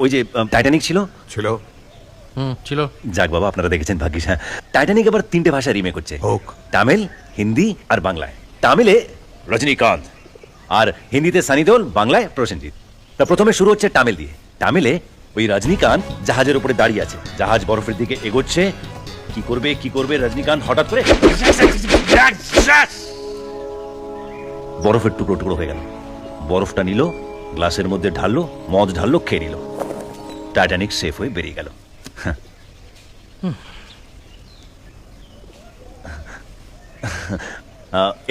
ওই যে টাইটানিক ছিল ছিল ছিল। যাক বাবা, আপনারা দেখেছেন ভাগ্যিস। হ্যাঁ, টাইটানিক আবার 3টে ভাষা রিমেক হচ্ছে, হোক। তামিল, হিন্দি আর বাংলায়। তামিলে রজনীকান্ত, আর হিন্দিতে সানি দেওল, বাংলায় প্রসেনজিৎ। তা প্রথমে শুরু হচ্ছে তামিল দিয়ে। তামিলে ওই রজনীকান্ত জাহাজের উপরে দাঁড়িয়ে আছে, জাহাজ বরফের দিকে এগোচ্ছে। কি করবে কি করবে, রজনীকান্ত হঠাৎ করে বরফের টুকরো টুকরো হয়ে গেল। বরফটা নিল, গ্লাসের মধ্যে ঢাললো, মদ ঢাললো, খেয়ে নিল। টাইটানিক সেফ হয়ে বেরিয়ে গেল।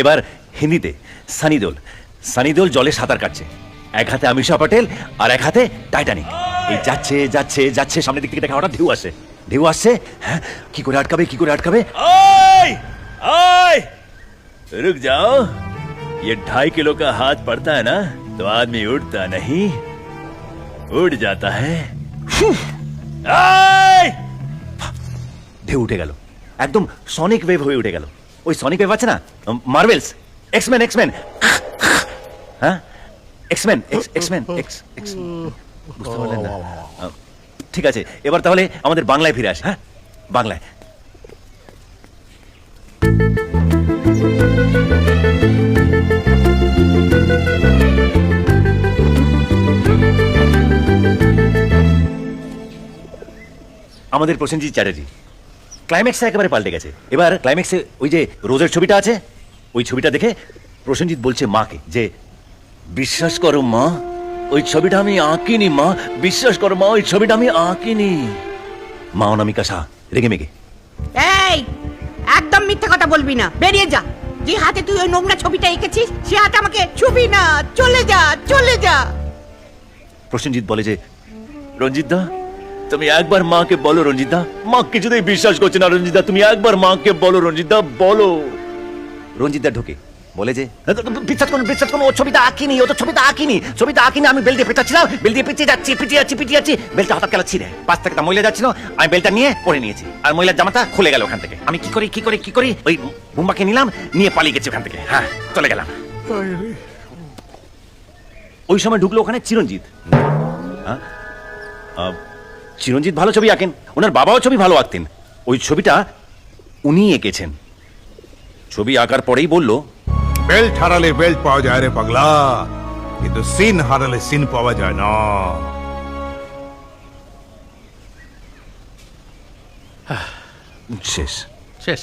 এবার হিন্দিতে সানি দেওল। সানি দেওল জলে সাঁতার কাটছে, এক হাতে আমিষা পটেল আর এক হাতে টাইটানিক। এই যাচ্ছে যাচ্ছে যাচ্ছে, সামনের দিক থেকে দেখা হঠাৎ ঢেউ আসে, ঢেউ আসছে। হ্যাঁ, কি করে আটকাবে কি করে আটকাবে? ओए ओए रुक जाओ, ये 2.5 किलो का हाथ पड़ता है ना तो आदमी उड़ता नहीं, उड़ जाता है। ओए! ঢেউ উঠে গেল, একদম সনিক ওয়েভ হয়ে উঠে গেল। ওই সনিক ওয়েভ আছে না, মার্ভেলস, এক্সম্যান এক্সম্যান, হ্যাঁ এক্সম্যান এক্সম্যান এক্স, বুঝতে পারলেন না? ঠিক আছে, এবার তাহলে আমাদের বাংলায় ফিরে আসি। হ্যাঁ, বাংলায়। আমাদের প্রসেনজিৎ চ্যাটার্জি, ক্লাইম্যাক্সটা একেবারে পাল্টে গেছে। এবার ক্লাইম্যাক্সে ওই যে রোজের ছবিটা আছে, ওই ছবিটা দেখে প্রসেনজিৎ বলছে মাকে যে বিশ্বাস করো মা, ওই ছবিটা আমি আঁকিনি মা, বিশ্বাস করো মা, ওই ছবিটা আমি আঁকিনি। মা অনামিকা শাহ রেগে মেগে, এই একদম মিথ্যা কথা বলবি না, বেরিয়ে যা। যে হাতে তুই ওই নোংরা ছবিটা এঁকেছিস সে হাতে আমাকে ছবি না, চলে যা চলে যা। প্রসেনজিৎ বলে যে রঞ্জিত দা তুমি একবার মাকে বলো, রঞ্জিত দা মা কিছুতেই বিশ্বাস করছে না, রঞ্জিত দা তুমি একবার মাকে বলো, রঞ্জিত দা বলো। রঞ্জিত দা ঢোকে, বলে যে বিশ্বাস করুন ও ছবিটা আঁকিনি, ও তো ছবিটা আঁকিনি, ছবিটা আঁকিনি। আমি বেল দিয়ে পেঁচাচ্ছিলাম, বেল দিয়ে পেঁচিয়ে যাচ্ছি, পিটিয়ে যাচ্ছি, বেলটা হঠাৎ গেল ছিঁড়ে, পাশ থেকে একটা মহিলা যাচ্ছিল, আমি বেলটা নিয়ে পরে নিয়েছি, আর মহিলার জামাটা খুলে গেল ওখান থেকে। আমি কি করি ওই বুম্বাকে নিলাম, নিয়ে পালিয়ে গেছি ওখান থেকে। হ্যাঁ, চলে গেলাম। ওই সময় ঢুকলো ওখানে চিরঞ্জিত। হ্যাঁ, চিরঞ্জিত ভালো ছবি আঁকেন, ওনার বাবাও ছবি ভালো আঁকতেন। ওই ছবিটা উনি এঁকেছেন। ছবি আঁকার পরেই বলল, বেল্ট হারালে বেল্ট পাওয়া যায় রে পাগলা, কিন্তু সিন হারালে সিন পাওয়া যায় না। শেষ। শেষ।